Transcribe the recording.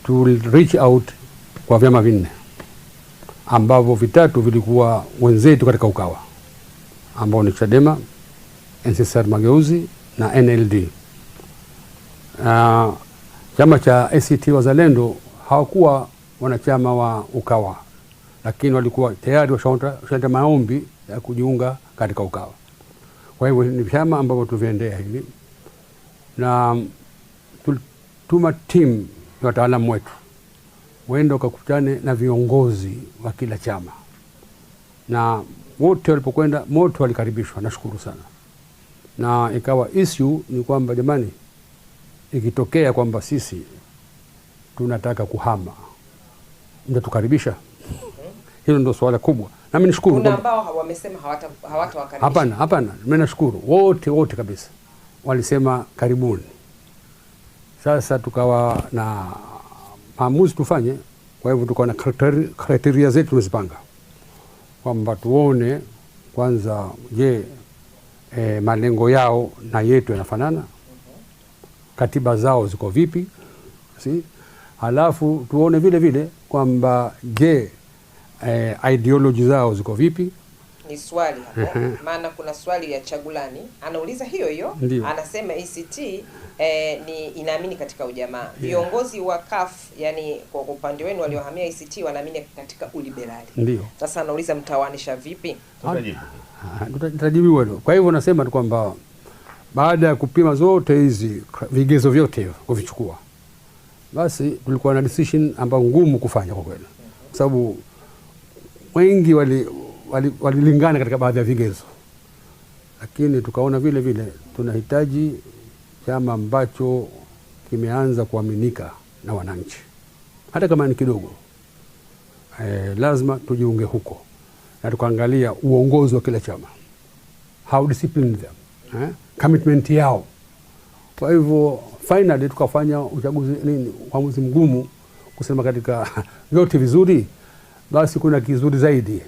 to reach out kwa vyama vinne ambavyo vitatu vilikuwa wenzetu katika Ukawa, ambao ni Chadema, NCCR Mageuzi na NLD. Chama cha ACT Wazalendo hawakuwa wanachama wa Ukawa, lakini walikuwa tayari washaenda maombi ya kujiunga katika Ukawa. Kwa hivyo ni chama ambavyo tuviendea hivi, na tulituma timu ya wataalamu wetu waende wakakutane na viongozi wa kila chama, na wote walipokwenda wote walikaribishwa, nashukuru sana. Na ikawa issue ni kwamba jamani, ikitokea kwamba sisi tunataka kuhama, mtatukaribisha? Hilo ndio swala kubwa. Na mimi nishukuru. Kuna ambao wamesema hawatawakaribisha. Hapana, mimi nashukuru. Wote kabisa walisema karibuni. Sasa tukawa na maamuzi tufanye. Kwa hivyo tukawa na criteria zetu tumezipanga, kwamba tuone kwanza, je, malengo yao na yetu yanafanana? Katiba zao ziko vipi? Halafu tuone vile vile kwamba je, ideology zao ziko vipi? Ni swali hapo. Maana kuna swali ya Chagulani anauliza hiyo. Anasema ACT ni inaamini katika ujamaa. Viongozi wa CUF, yani kwa upande wenu waliohamia ACT, wanaamini katika uliberali. Ndio. Sasa anauliza mtawanisha vipi? Tutajibu hilo. Kwa hivyo nasema tu kwamba baada ya kupima zote hizi vigezo vyote kuvichukua, basi tulikuwa na decision ambayo ngumu kufanya kwa kweli, kwa sababu wengi walilingana katika baadhi ya vigezo, lakini tukaona vile vile tunahitaji chama ambacho kimeanza kuaminika na wananchi, hata kama ni kidogo. Lazima tujiunge huko, na tukaangalia uongozi wa kila chama, how disciplined them, commitment yao. Kwa hivyo finally tukafanya uamuzi mgumu kusema katika yote vizuri, basi kuna kizuri zaidi.